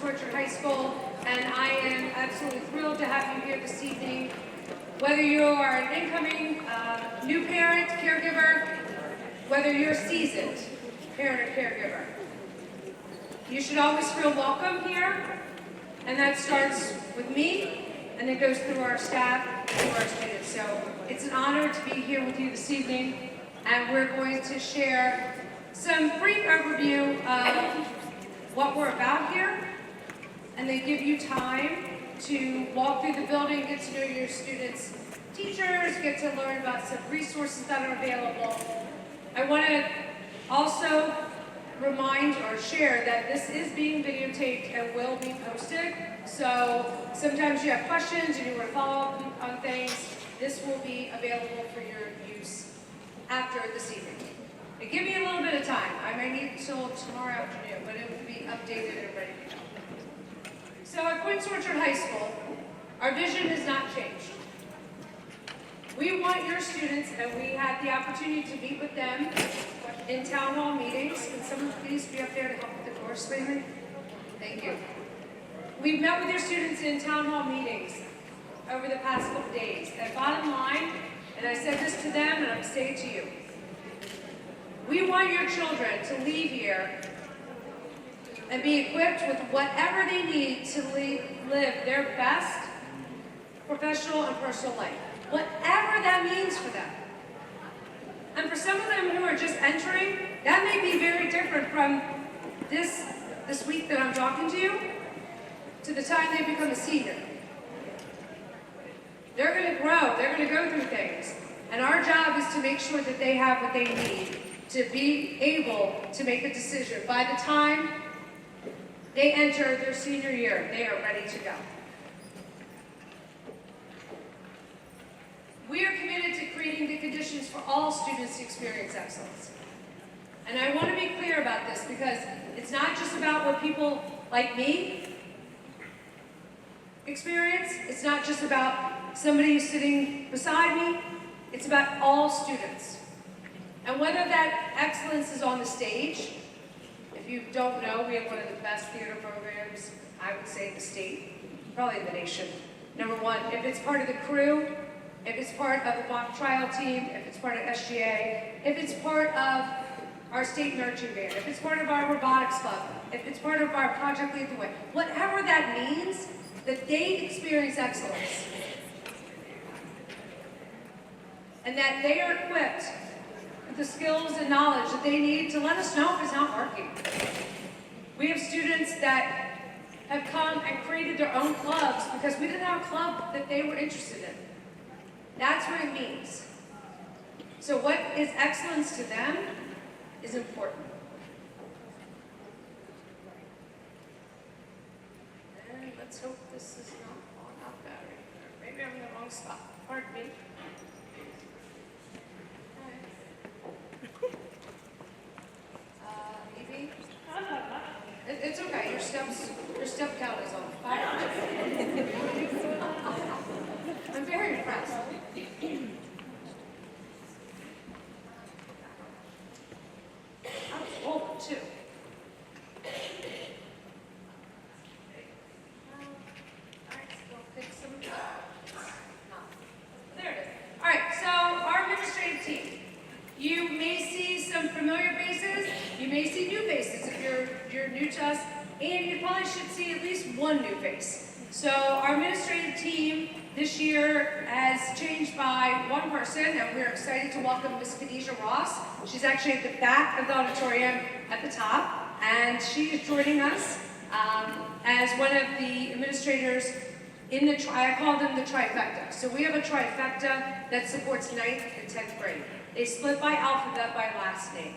Quince Orchard High School, and I am absolutely thrilled to have you here this evening. Whether you are an incoming new parent, caregiver, whether you're seasoned parent or caregiver, you should always feel welcome here, and that starts with me, and it goes through our staff, through our students. So it's an honor to be here with you this evening, and we're going to share some brief overview of what we're about here, and they give you time to walk through the building, get to know your students' teachers, get to learn about some resources that are available. I want to also remind or share that this is being videotaped and will be posted. So sometimes you have questions and you want to follow up on things. This will be available for your use after this evening. And give me a little bit of time. I might need until tomorrow afternoon, but it will be updated and ready to go. So at Quince Orchard High School, our vision has not changed. We want your students, and we had the opportunity to meet with them in town hall meetings. Can someone please be up there to help with the door slamming? Thank you. We've met with your students in town hall meetings over the past couple of days. And bottom line, and I said this to them, and I'm saying it to you, we want your children to leave here and be equipped with whatever they need to live their best professional and personal life. Whatever that means for them. And for some of them who are just entering, that may be very different from this week that I'm talking to you, to the time they become a senior. They're going to grow, they're going to go through things. And our job is to make sure that they have what they need to be able to make a decision. By the time they enter their senior year, they are ready to go. We are committed to creating the conditions for all students to experience excellence. And I want to be clear about this because it's not just about what people like me experience. It's not just about somebody sitting beside me. It's about all students. And whether that excellence is on the stage, if you don't know, we have one of the best theater programs, I would say in the state, probably in the nation. Number one, if it's part of the crew, if it's part of the mock trial team, if it's part of SGA, if it's part of our state marching band, if it's part of our robotics club, if it's part of our Project Lead the Way, whatever that means, that they experience excellence. And that they are equipped with the skills and knowledge that they need to let us know if it's not working. We have students that have come and created their own clubs because we didn't have a club that they were interested in. That's what it means. So what is excellence to them is important. And let's hope this is not falling out battery. Maybe I'm in the wrong spot. Pardon me. Evie? It's okay. Your step count is on fire. I'm very impressed. I was old too. Alright, so we'll pick some. There it is. Alright, so our administrative team. You may see some familiar faces, you may see new faces if you're new to us, and you probably should see at least one new face. So our administrative team this year has changed by one person, and we're excited to welcome Ms. Khadijah Ross. She's actually at the back of the auditorium at the top, and she is joining us as one of the administrators in the, I call them the trifecta. So we have a trifecta that supports 9th and 10th grade. They split by alphabet by last name.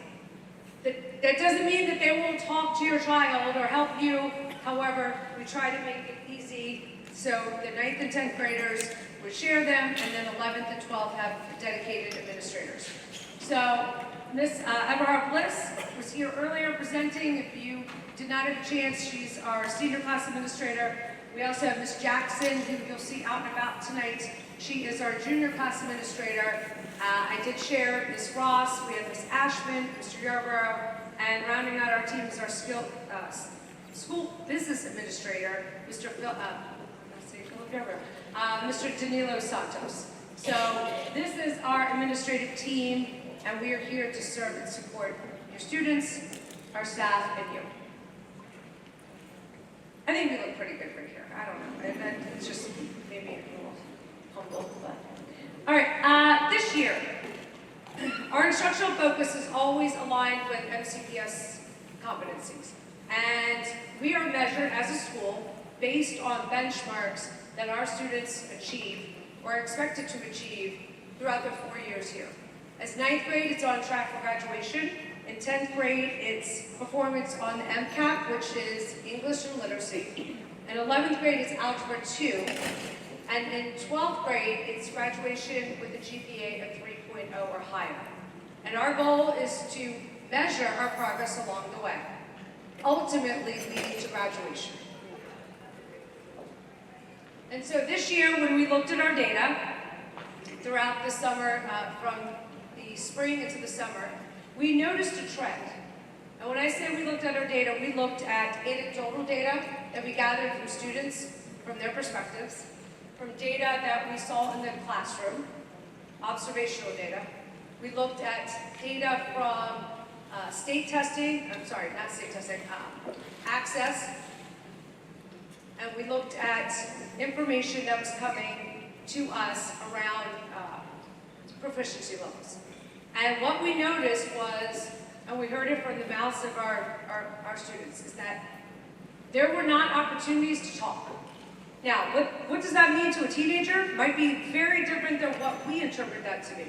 That doesn't mean that they won't talk to your child or help you. However, we try to make it easy so the 9th and 10th graders would share them, and then 11th and 12th have dedicated administrators. So Ms. Everhart Bliss was here earlier presenting. If you did not have a chance, she's our senior class administrator. We also have Ms. Jackson, who you'll see out and about tonight. She is our junior class administrator. I did share Ms. Ross, we have Ms. Ashman, Mr. Yarborough, and rounding out our team is our School Business Administrator, Mr. Danilo Santos. So this is our administrative team, and we are here to serve and support your students, our staff, and you. I think we look pretty good right here. I don't know. It's just maybe a little humble. But. All right. This year, our instructional focus is always aligned with MCPS competencies. And we are measured as a school based on benchmarks that our students achieve or are expected to achieve throughout their 4 years here. As 9th grade, it's on track for graduation. In 10th grade, it's performance on the MCAT, which is English and Literacy. In 11th grade, it's Algebra 2. And in 12th grade, it's graduation with a GPA of 3.0 or higher. And our goal is to measure our progress along the way, ultimately leading to graduation. And so this year, when we looked at our data throughout the summer, from the spring into the summer, we noticed a trend. And when I say we looked at our data, we looked at anecdotal data that we gathered from students, from their perspectives, from data that we saw in the classroom, observational data. We looked at data from state testing, access, and we looked at information that was coming to us around proficiency levels. And what we noticed was, and we heard it from the mouths of our students, is that there were not opportunities to talk. Now, what does that mean to a teenager? Might be very different than what we interpret that to be.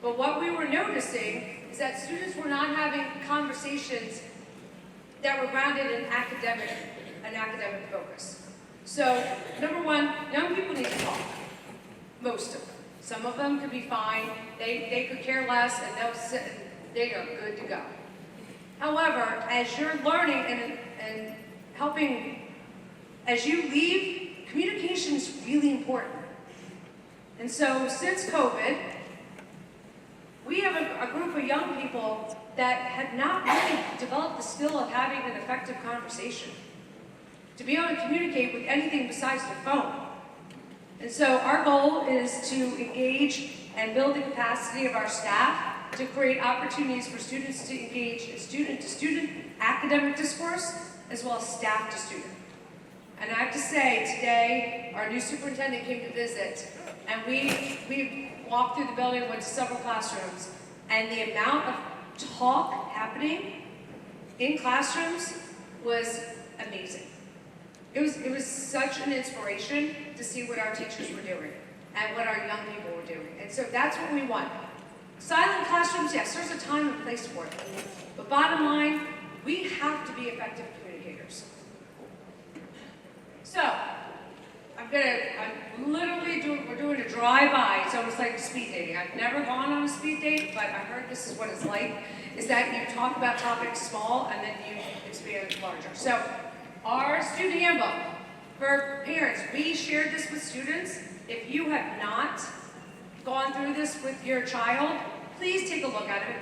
But what we were noticing is that students were not having conversations that were grounded in academic focus. So, number one, young people need to talk. Most of them. Some of them could be fine. They could care less, and they'll sit and they are good to go. However, as you're learning and helping, as you leave, communication is really important. And so, since COVID, we have a group of young people that had not really developed the skill of having an effective conversation, to be able to communicate with anything besides the phone. And so our goal is to engage and build the capacity of our staff to create opportunities for students to engage in student-to-student academic discourse, as well as staff-to-student. And I have to say, today, our new superintendent came to visit, and we walked through the building, went to several classrooms, and the amount of talk happening in classrooms was amazing. It was such an inspiration to see what our teachers were doing and what our young people were doing. And so that's what we want. Silent classrooms, yes, there's a time and place for it. But bottom line, we have to be effective communicators. So, we're doing a drive-by. It's almost like speed dating. I've never gone on a speed date, but I heard this is what it's like, is that you talk about topics small and then you expand larger. So, our student handbook for parents, we shared this with students. If you have not gone through this with your child, please take a look at it.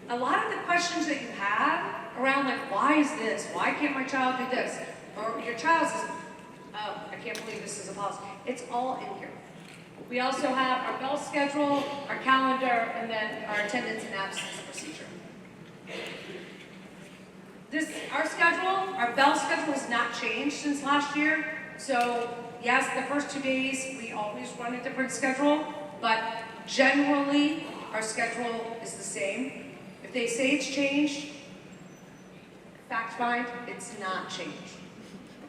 A lot of the questions that you have around, like, why is this? Why can't my child do this? Or your child says, oh, I can't believe this is a policy. It's all in here. We also have our bell schedule, our calendar, and then our attendance and absence procedure. Our schedule, our bell schedule has not changed since last year. So yes, the first 2 days, we always run a different schedule, but generally, our schedule is the same. If they say it's changed, fact find, it's not changed.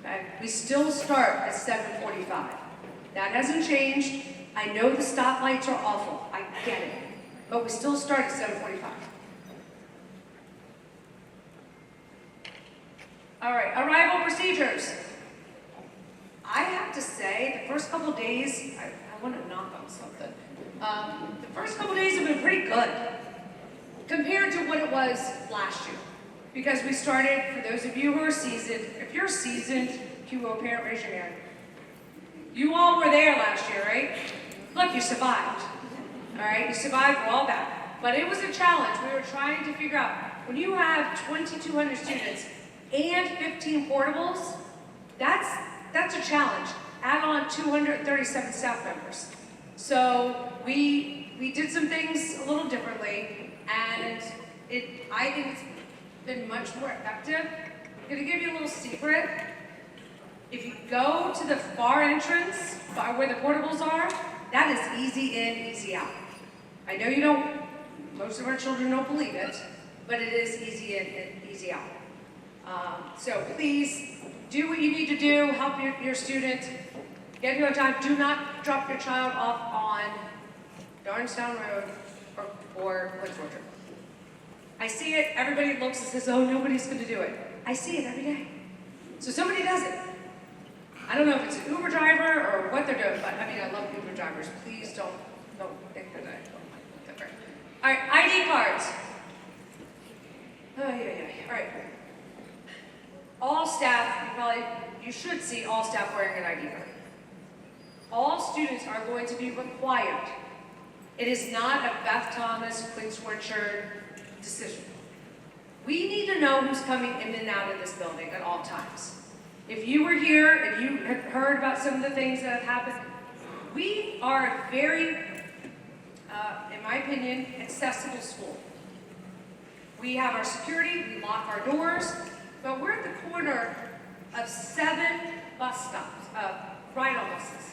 Okay? We still start at 7:45. That hasn't changed. I know the stoplights are awful. I get it. But we still start at 7:45. All right, arrival procedures. I have to say, the first couple days, I want to knock on something. The first couple days have been pretty good compared to what it was last year. Because we started, for those of you who are seasoned, if you're seasoned, QO parent, raise your hand. You all were there last year, right? Look, you survived. All right, you survived for all that. But it was a challenge. We were trying to figure out, when you have 2,200 students, and 15 portables, that's a challenge. Add on 237 staff members. So we did some things a little differently, and I think it's been much more effective. I'm gonna give you a little secret. If you go to the far entrance, by where the portables are, that is easy in, easy out. I know you don't, most of our children don't believe it, but it is easy in and easy out. So please do what you need to do, help your student, get here on time. Do not drop your child off on Darnestown Road or Woods Orchard. I see it, everybody looks and says, oh, nobody's gonna do it. I see it every day. So somebody does it. I don't know if it's an Uber driver or what they're doing, but I mean, I love Uber drivers. Please don't think that I. All right, ID cards. Oh, yeah. All right. All staff, you should see all staff wearing an ID card. All students are going to be required. It is not a Beth Thomas, Quince Orchard decision. We need to know who's coming in and out of this building at all times. If you were here and you have heard about some of the things that have happened, we are a very, in my opinion, accessible school. We have our security, we lock our doors, but we're at the corner of 7 bus stops, ride-on buses.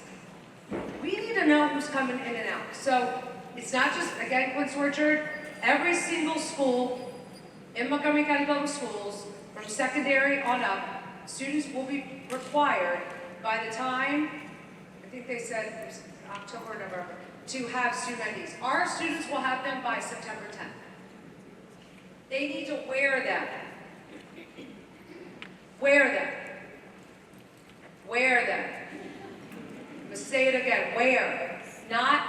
We need to know who's coming in and out. So it's not just, again, Quince Orchard, every single school in Montgomery County Public Schools, from secondary on up, students will be required by the time, I think they said it was October or November, to have student IDs. Our students will have them by September 10th. They need to wear them. Wear them. Wear them. I'm going to say it again, wear. Not,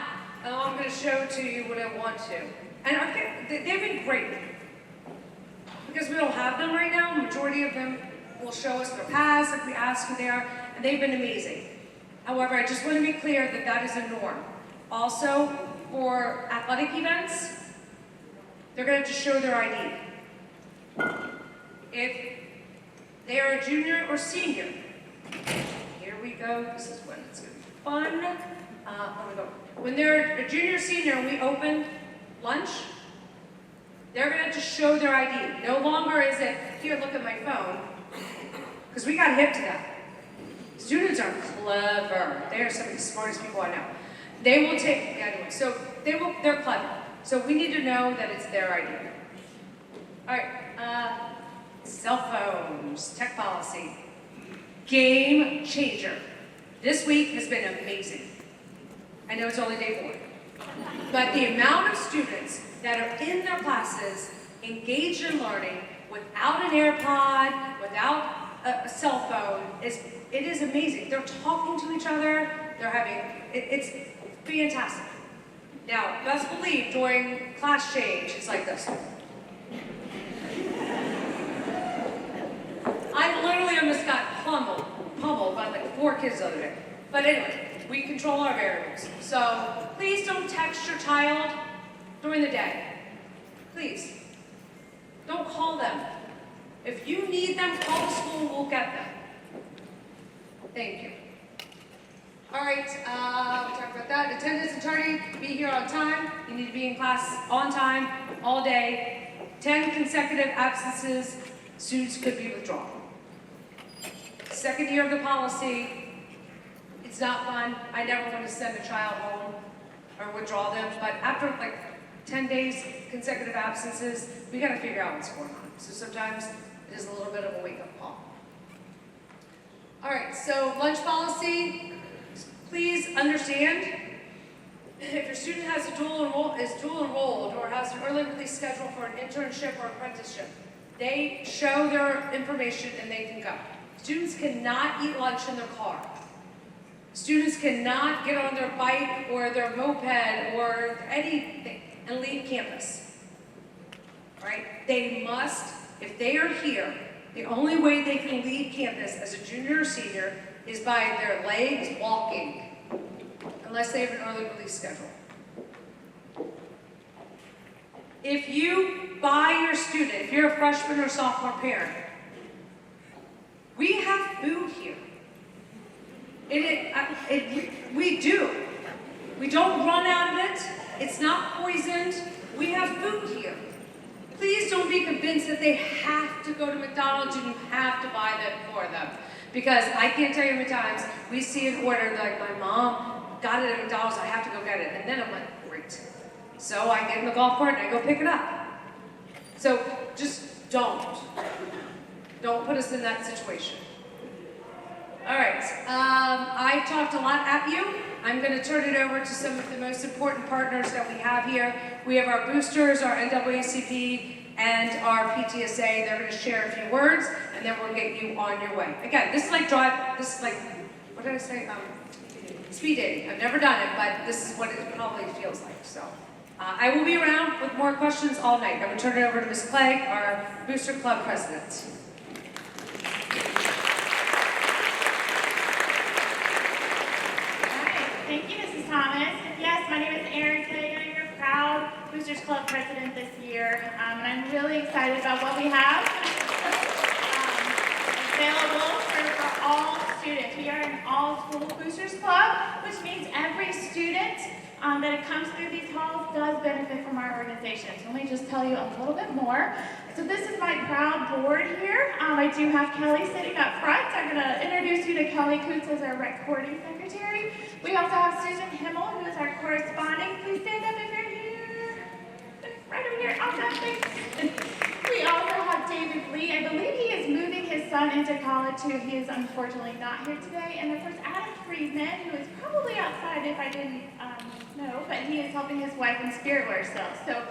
oh, I'm going to show to you what I want to. And they've been great. Because we don't have them right now, the majority of them will show us their paths if we ask who they are, and they've been amazing. However, I just want to be clear that that is a norm. Also, for athletic events, they're going to have to show their ID. If they are a junior or senior, here we go, this is when it's going to be fun. When they're a junior or senior and we open lunch, they're going to have to show their ID. No longer is it, here, look at my phone, because we got hip to that. Students are clever. They are some of the smartest people I know. They will take, anyway, so they're clever. So we need to know that it's their ID. All right, cell phones, tech policy. Game changer. This week has been amazing. I know it's only day 4. But the amount of students that are in their classes, engaged in learning, without an AirPod, without a cell phone, it is amazing. They're talking to each other, they're having, it's fantastic. Now, best believe during class change, it's like this. I literally almost got pummeled by like 4 kids the other day. But anyway, we control our variables. So please don't text your child during the day. Please. Don't call them. If you need them, call the school and we'll get them. Thank you. All right, we talked about that. Attendance and tardy, be here on time. You need to be in class on time, all day. 10 consecutive absences, students could be withdrawn. Second year of the policy, it's not fun. I never want to send a child home or withdraw them, but after like 10 days, consecutive absences, we got to figure out what's going on. So sometimes it is a little bit of a wake-up call. All right, so lunch policy, please understand, if your student has is dual enrolled or has an early release schedule for an internship or apprenticeship, they show their information and they can go. Students cannot eat lunch in their car. Students cannot get on their bike or their moped or anything and leave campus. Right? They must, if they are here, the only way they can leave campus as a junior or senior is by their legs walking, unless they have an early release schedule. If you buy your student, if you're a freshman or sophomore parent, We have food here. We do. We don't run out of it. It's not poisoned. We have food here. Please don't be convinced that they have to go to McDonald's and you have to buy them for them. Because I can't tell you how many times we see an order like, my mom got it at McDonald's, I have to go get it. And then I'm like, great. So I get in the golf cart and I go pick it up. So just don't. Don't put us in that situation. All right, I talked a lot at you. I'm going to turn it over to some of the most important partners that we have here. We have our boosters, our NAACP, and our PTSA. They're going to share a few words, and then we'll get you on your way. Again, this is like what did I say? Speed dating. I've never done it, but this is what it probably feels like. So I will be around with more questions all night. I'm going to turn it over to Ms. Clegg, our Booster Club president. Thank you, Mrs. Thomas. Yes, my name is Erin Clegg. I'm your proud Boosters Club president this year, and I'm really excited about what we have available for all students. We are an all-school Boosters Club, which means every student that comes through these halls does benefit from our organization. So let me just tell you a little bit more. So this is my proud board here. I do have Kelly sitting up front. I'm going to introduce you to Kelly Coots as our recording secretary. We also have Susan Himmel, who is our corresponding. Please stand up if you're here. Right over here. Awesome. Thanks. We also have David Lee. I believe he is moving his son into college too. He is unfortunately not here today. And of course, Adam Friedman, who is probably outside if I didn't know, but he is helping his wife in spirit wear sales. So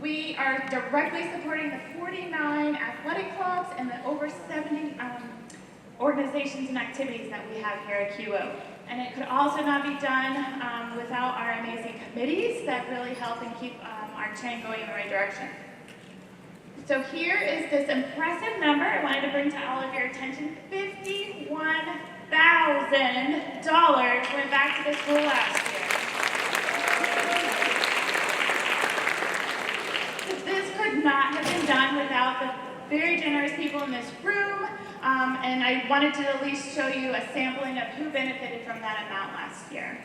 we are directly supporting the 49 athletic clubs and the over 70 organizations and activities that we have here at QO. And it could also not be done without our amazing committees that really help and keep our chain going in the right direction. So here is this impressive number I wanted to bring to all of your attention. $51,000 went back to the school last year. So this could not have been done without the very generous people in this room. And I wanted to at least show you a sampling of who benefited from that amount last year.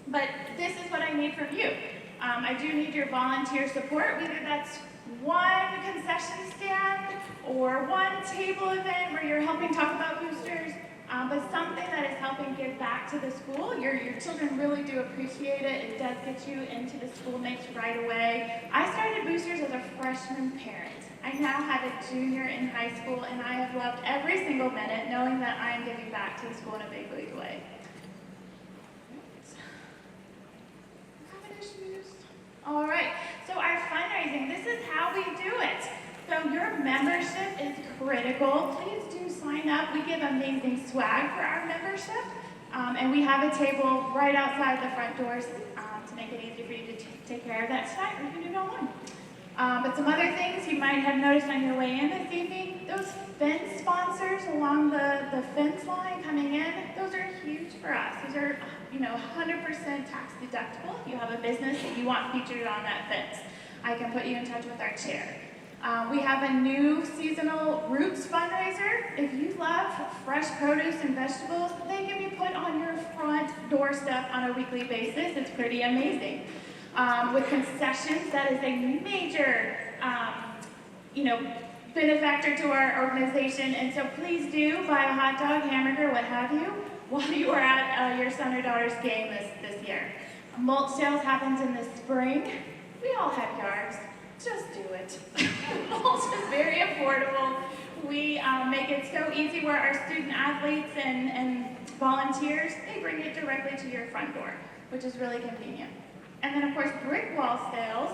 But this is what I need from you. I do need your volunteer support, whether that's one concession stand or one table event where you're helping talk about boosters, but something that is helping give back to the school. Your children really do appreciate it. It does get you into the schoolmates right away. I started boosters as a freshman parent. I now have a junior in high school, and I have loved every single minute knowing that I am giving back to the school in a big, big way. All right, so our fundraising, this is how we do it. So your membership is critical. Please do sign up. We give amazing swag for our membership. And we have a table right outside the front doors to make it easy for you to take care of that tonight, or you can do it online. But some other things you might have noticed on your way in this evening, those fence sponsors along the fence line coming in, those are huge for us. Those are 100% tax deductible. If you have a business that you want featured on that fence, I can put you in touch with our chair. We have a new seasonal roots fundraiser. If you love fresh produce and vegetables, they can be put on your front doorstep on a weekly basis. It's pretty amazing. With concessions, that is a major, benefactor to our organization. And so please do buy a hot dog, hamburger, what have you, while you are at your son or daughter's game this year. Mulch sales happens in the spring. We all have yards. Just do it. Mulch is very affordable. We make it so easy where our student athletes and volunteers, they bring it directly to your front door, which is really convenient. And then, of course, brick wall sales.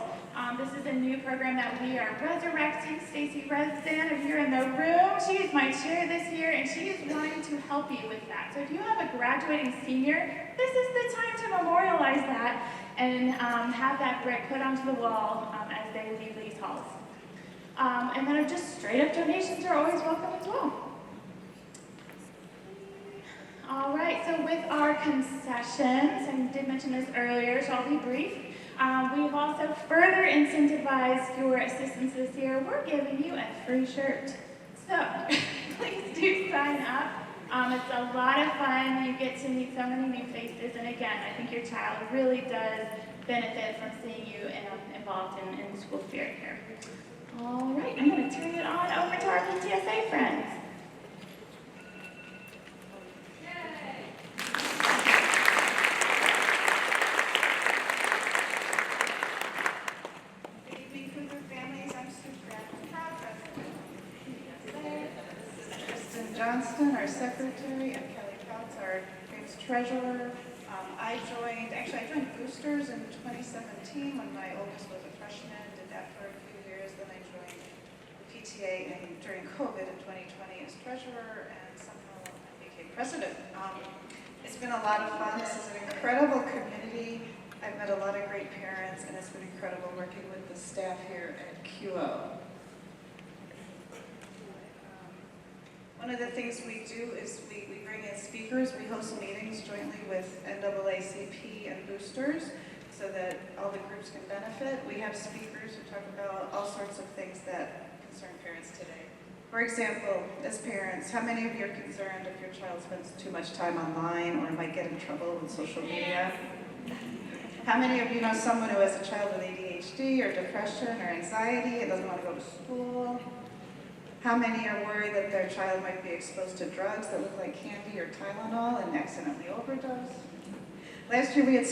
This is a new program that we are resurrecting. Stacy Resdan, if you're in the room, she is my chair this year, and she is wanting to help you with that. So if you have a graduating senior, this is the time to memorialize that and have that brick put onto the wall as they leave these halls. And then just straight up donations are always welcome as well. All right, so with our concessions, and I did mention this earlier, so I'll be brief. We've also further incentivized your assistance this year. We're giving you a free shirt. So please do up. It's a lot of fun. You get to meet so many new faces, and again, I think your child really does benefit from seeing you involved in school spirit here. All right, I'm going to turn it on over to our PTSA friends. Good evening, Cougar families. I'm Sue Pratt, proud president of PTSA. This is Kristen Johnston, our secretary, and Kelly Couts, our Graves treasurer. I joined Boosters in 2017 when my oldest was a freshman. Did that for a few years. Then I joined the PTA during COVID in 2020 as treasurer, and somehow I became president. It's been a lot of fun. This is an incredible community. I've met a lot of great parents, and it's been incredible working with the staff here at QO. One of the things we do is we bring in speakers. We host meetings jointly with NAACP and Boosters so that all the groups can benefit. We have speakers who talk about all sorts of things that concern parents today. For example, as parents, how many of you are concerned if your child spends too much time online or might get in trouble with social media? How many of you know someone who has a child with ADHD or depression or anxiety and doesn't want to go to school? How many are worried that their child might be exposed to drugs that look like candy or Tylenol and accidentally overdose? Last year we had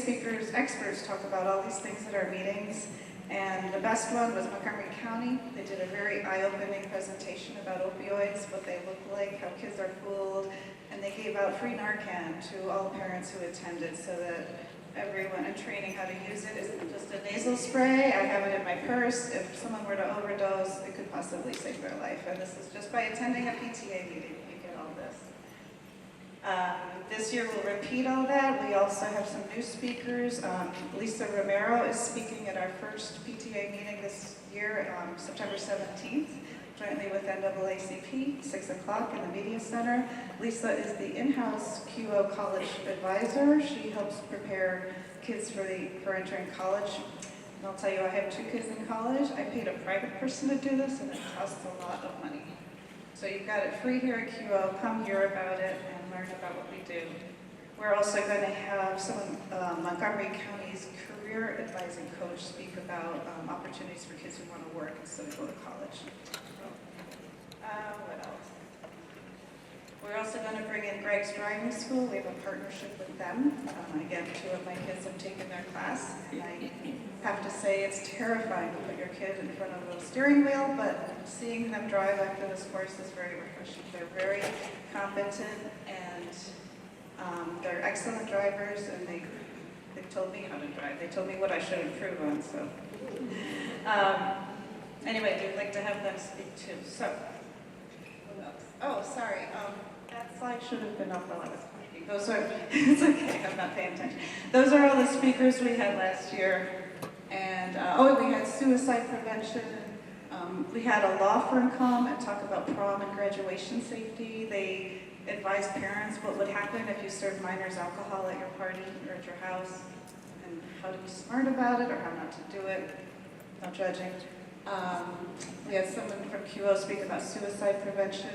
experts talk about all these things at our meetings, and the best one was Montgomery County. They did a very eye-opening presentation about opioids, what they look like, how kids are fooled, and they gave out free Narcan to all parents who attended so that everyone in training how to use it isn't just a nasal spray. I have it in my purse. If someone were to overdose, it could possibly save their life. And this is just by attending a PTA meeting, you get all this. This year we'll repeat all that. We also have some new speakers. Lisa Romero is speaking at our first PTA meeting this year, September 17th, jointly with NAACP, 6 o'clock in the Media Center. Lisa is the in-house QO college advisor. She helps prepare kids for entering college. And I'll tell you, I have 2 kids in college. I paid a private person to do this, and it costs a lot of money. So you've got it free here at QO. Come hear about it and learn about what we do. We're also going to have someone, Montgomery County's career advising coach, speak about opportunities for kids who want to work instead of go to college. What else? We're also going to bring in Greg's Driving School. We have a partnership with them. Again, 2 of my kids have taken their class. And I have to say it's terrifying to put your kid in front of a steering wheel, but seeing them drive after this course is very refreshing. They're very competent, and they're excellent drivers, and they've told me how to drive. They told me what I should improve on. So anyway, they'd like to have them speak too. So. Oh, sorry. That slide should have been up while I was speaking. It's okay, I'm not paying attention. Those are all the speakers we had last year. And, we had suicide prevention. We had a law firm come and talk about prom and graduation safety. They advised parents what would happen if you served minors alcohol at your party or at your house, and how to be smart about it or how not to do it. No judging. We had someone from QO speak about suicide prevention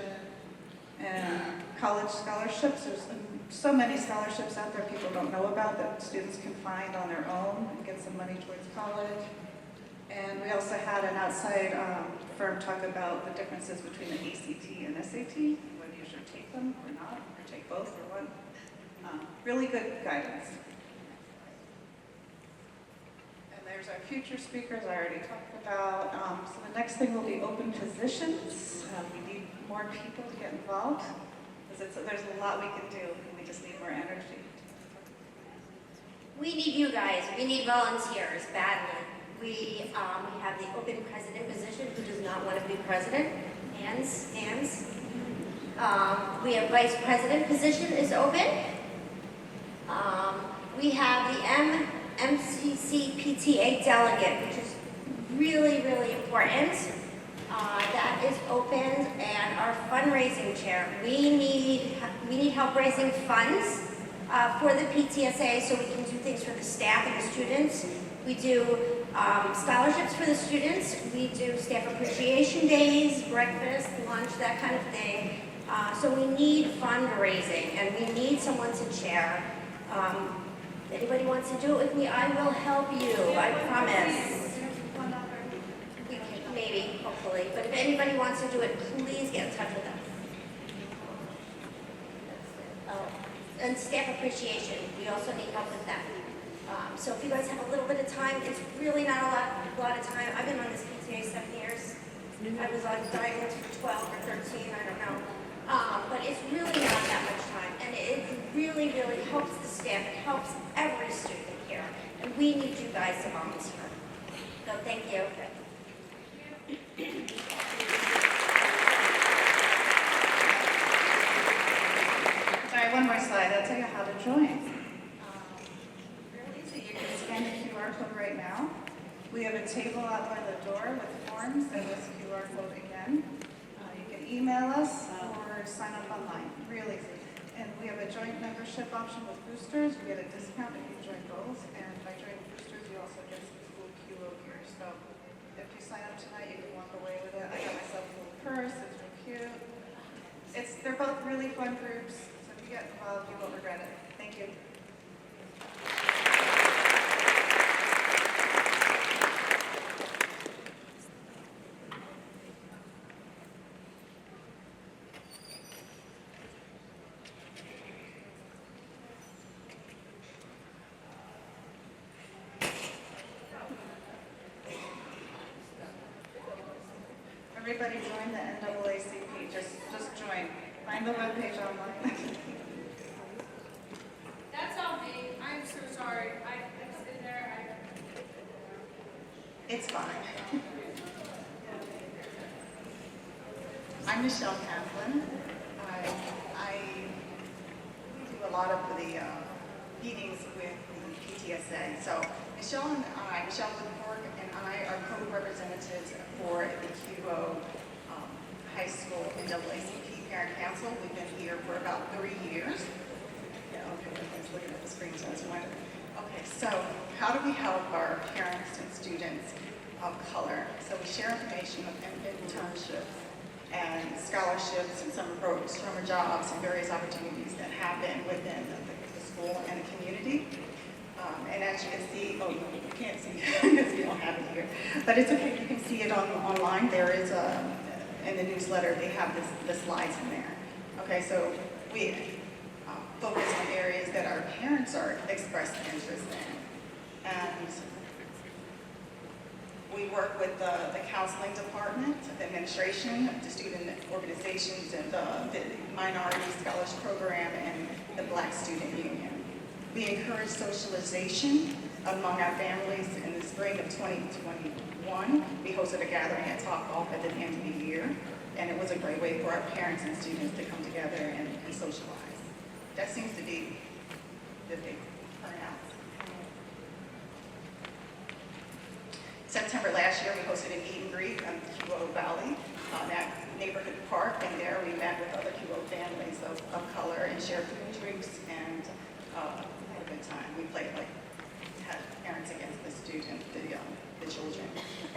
and college scholarships. There's so many scholarships out there people don't know about that students can find on their own and get some money towards college. And we also had an outside firm talk about the differences between an ACT and SAT, whether you should take them or not, or take both or one. Really good guidance. There's our future speakers I already talked about. So the next thing will be open positions. We need more people to get involved, because there's a lot we can do, and we just need more energy. We need you guys. We need volunteers badly. We have the open president position. Who does not want to be president? Hands. We have vice president position is open. We have the MCC PTA delegate, which is really, really important. That is open, and our fundraising chair. We need help raising funds for the PTSA so we can do things for the staff and the students. We do scholarships for the students. We do staff appreciation days, breakfast, lunch, that kind of thing. So we need fundraising, and we need someone to chair. Anybody wants to do it with me, I will help you, I promise. We can, maybe, hopefully, but if anybody wants to do it, please get in touch with us. Oh, and staff appreciation, we also need help with that. So if you guys have a little bit of time, it's really not a lot of time. I've been on this PTA 7 years. I was on diamonds for 12 or 13, I don't know. But it's really not that much time, and it really, really helps the staff. It helps every student here, and we need you guys to volunteer. So thank you. Sorry, one more slide. I'll tell you how to join. Real easy. You can scan the QR code right now. We have a table out by the door with forms and this QR code again. You can email us or sign up online. Real easy. And we have a joint membership option with boosters. You get a discount if you join both. And by joining boosters, you also get some cool QO gear. So if you sign up tonight, you can walk away with it. I got myself a little purse. It's real cute. They're both really fun groups. So if you get involved, you won't regret it. Thank you. Everybody join the NAACP. Just join. Find the webpage online. That's all me. I'm so sorry. I'm sitting there. It's fine. I'm Michelle Kaplan. I do a lot of the meetings with the PTSA. So Michelle Woodfork and I are co-representatives for the QO High School NAACP Parent Council. We've been here for about 3 years. Yeah, okay, everyone's looking at the screen, so it's wonderful. Okay, so how do we help our parents and students of color? So we share information of internships and scholarships and summer jobs and various opportunities that happen within the school and the community. And as you can see, oh, you can't see because we don't have it here, but it's okay. You can see it online. There is in the newsletter, they have the slides in there. Okay, so we focus on areas that our parents are expressing interest in. And we work with the counseling department, the administration, the student organizations, and the Minority Scholarship Program, and the Black Student Union. We encourage socialization among our families. In the spring of 2021, we hosted a gathering at Top Golf at the end of the year, and it was a great way for our parents and students to come together and socialize. That seems to be the big turnout. September last year, we hosted an meet and greet in QO Valley, at neighborhood park, and there we met with other QO families of color and shared food and drinks and had a good time. We played had parents against the student, the children,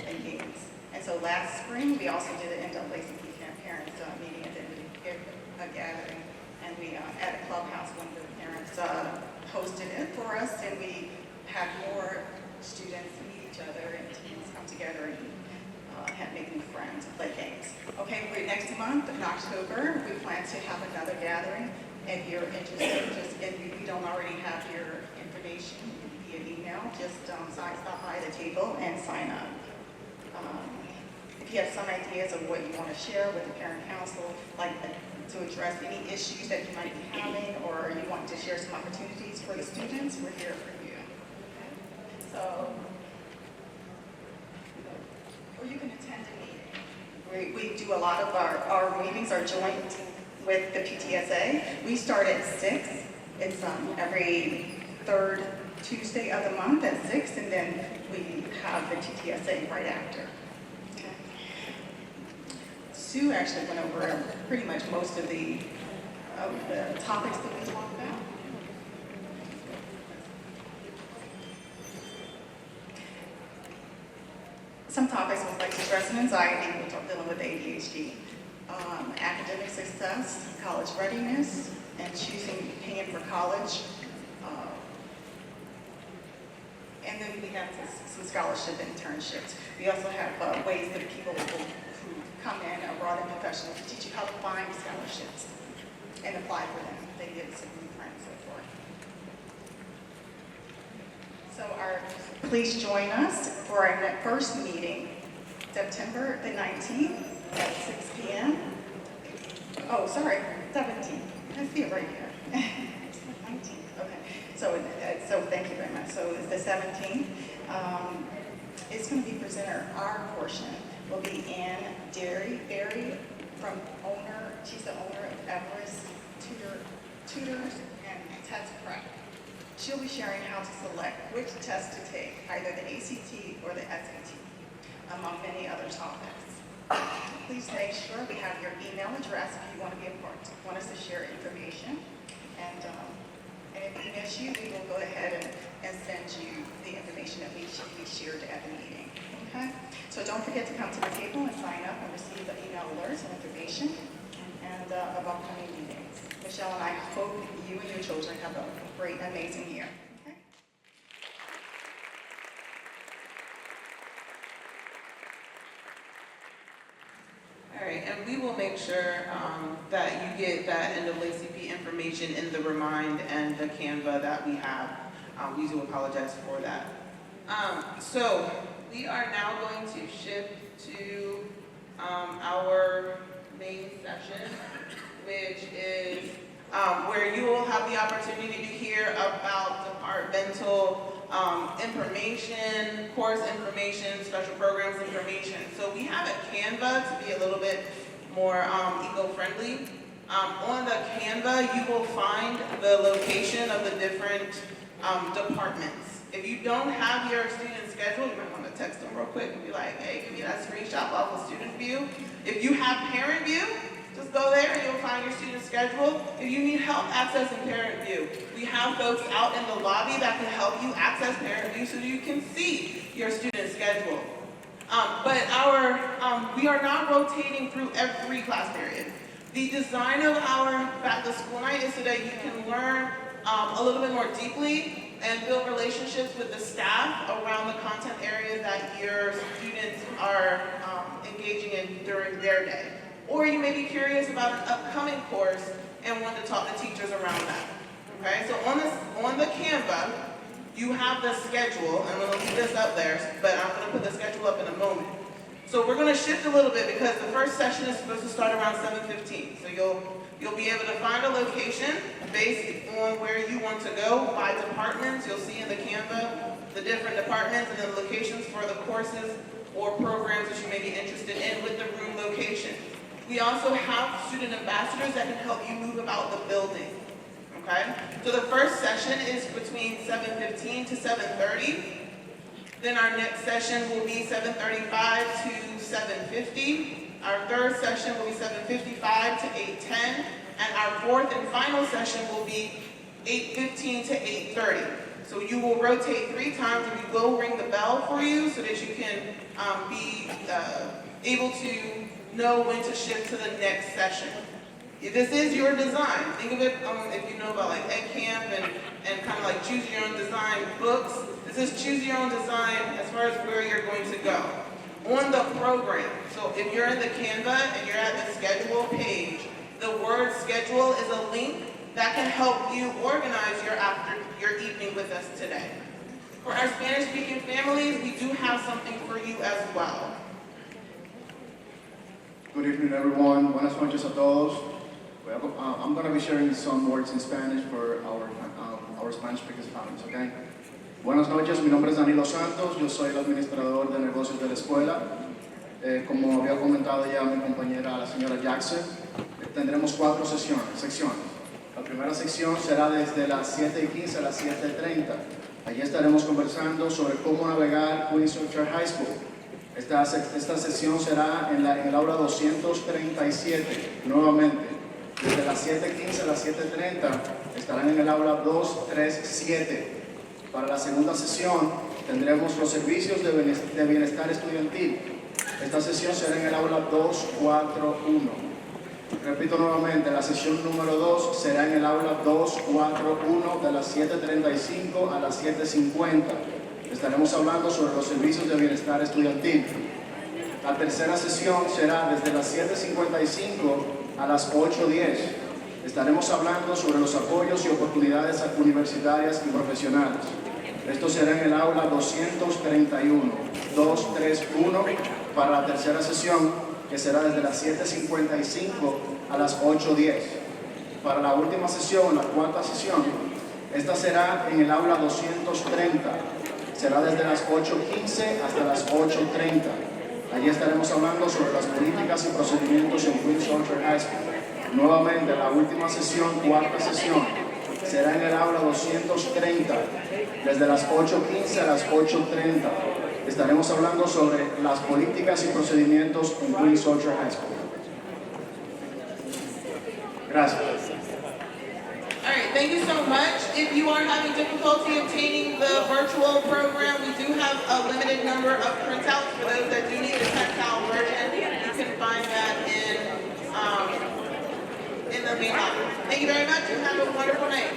and games. And so last spring, we also did an NAACP parents meeting at the end of a gathering, and we at a clubhouse, one of the parents hosted it for us, and we had more students meet each other and teams come together and make new friends and play games. Okay, next month in October, we plan to have another gathering. If you're interested, if you don't already have your information via email, just stop by the table and sign up. If you have some ideas of what you want to share with the parent council, like to address any issues that you might be having, or you want to share some opportunities for the students, we're here for you. So, or you can attend a meeting. We do a lot of our meetings are joint with the PTSA. We start at 6. It's every third Tuesday of the month at 6, and then we have the TTSA right after. Okay. Sue actually went over pretty much most of the topics that we talked about. Some topics was like stress and anxiety, which I'm dealing with ADHD, academic success, success, college readiness, and choosing paying for college. And then we have some scholarship internships. We also have ways that people who come in abroad and professionals to teach you how to find scholarships and apply for them. They give us a blueprint and so forth. So please join us for our first meeting, September the 19th at 6 p.m. Oh, sorry, 17th. I see it right here. 19th, okay. So thank you very much. So it's the 17th. It's going to be presented, our portion will be Ann Berry from she's the owner of Everest Tutors and Test Prep. She'll be sharing how to select which test to take, either the ACT or the SAT, among many other topics. Please make sure we have your email address if you want to be a part, want us to share information. And if we miss you, we will go ahead and send you the information that we shared at the meeting. Okay? So don't forget to come to the table and sign up and receive the email alerts and information and of upcoming meetings. Michelle and I hope you and your children have a great, amazing year. Okay? All right, and we will make sure that you get that NAACP information in the Remind and the Canva that we have. We do apologize for that. So we are now going to shift to our main session, which is where you will have the opportunity to hear about departmental information, course information, special programs information. So we have a Canva to be a little bit more eco-friendly. On the Canva, you will find the location of the different departments. If you don't have your student schedule, you might want to text them real quick and be like, hey, give me that screenshot off of student view. If you have parent view, just go there and you'll find your student schedule. If you need help accessing parent view, we have folks out in the lobby that can help you access parent view so you can see your student schedule. But we are not rotating through every class period. The design of our back to school night is so that you can learn a little bit more deeply and build relationships with the staff around the content areas that your students are engaging in during their day. Or you may be curious about an upcoming course and want to talk to teachers around that. Okay, so on the Canva, you have the schedule, and I'm going to leave this up there, but I'm going to put the schedule up in a moment. So we're going to shift a little bit because the first session is supposed to start around 7:15. So you'll be able to find a location based on where you want to go by departments. You'll see in the Canva the different departments and then locations for the courses or programs that you may be interested in with the room location. We also have student ambassadors that can help you move about the building. Okay? So the first session is between 7:15 to 7:30. Then our next session will be 7:35 to 7:50. Our third session will be 7:55 to 8:10. And our fourth and final session will be 8:15 to 8:30. So you will rotate 3 times, and we will ring the bell for you so that you can be able to know when to shift to the next session. This is your design. Think of it if you know about like Ed Camp and kind of like choose your own design books. This is choose your own design as far as where you're going to go. On the program, so if you're in the Canva and you're at the schedule page, the word schedule is a link that can help you organize your evening with us today. For our Spanish-speaking families, we do have something for you as well. Good evening, everyone. Buenas noches a todos. I'm going to be sharing some words in Spanish for our Spanish-speaking families, okay? Buenas noches, mi nombre es Danilo Santos, yo soy el administrador de negocios de la escuela. Como había comentado ya mi compañera, la señora Jackson, tendremos 4 secciones. La primera sección será desde las 7:15 a las 7:30. Allí estaremos conversando sobre cómo navegar Queens High School. Esta sesión será en el aula 237, nuevamente. Desde las 7:15 a las 7:30 estarán en el aula 237. Para la segunda sesión tendremos los servicios de bienestar estudiantil. Esta sesión será en el aula 241. Repito nuevamente, la sesión número 2 será en el aula 241 de las 7:35 a las 7:50. Estaremos hablando sobre los servicios de bienestar estudiantil. La tercera sesión será desde las 7:55 a las 8:10. Estaremos hablando sobre los apoyos y oportunidades universitarias y profesionales. Esto será en el aula 231 para la tercera sesión, que será desde las 7:55 a las 8:10. Para la última sesión, la cuarta sesión, esta será en el aula 230. Será desde las 8:15 hasta las 8:30. Allí estaremos hablando sobre las políticas y procedimientos en Queens Orchard High School. Nuevamente, la última sesión, cuarta sesión, será en el aula 230, desde las 8:15 a las 8:30. Estaremos hablando sobre las políticas y procedimientos en Queens Orchard High School. Gracias. All right, thank you so much. If you are having difficulty obtaining the virtual program, we do have a limited number of printouts for those that do need a tactile version. You can find that in the main office. Thank you very much and have a wonderful night.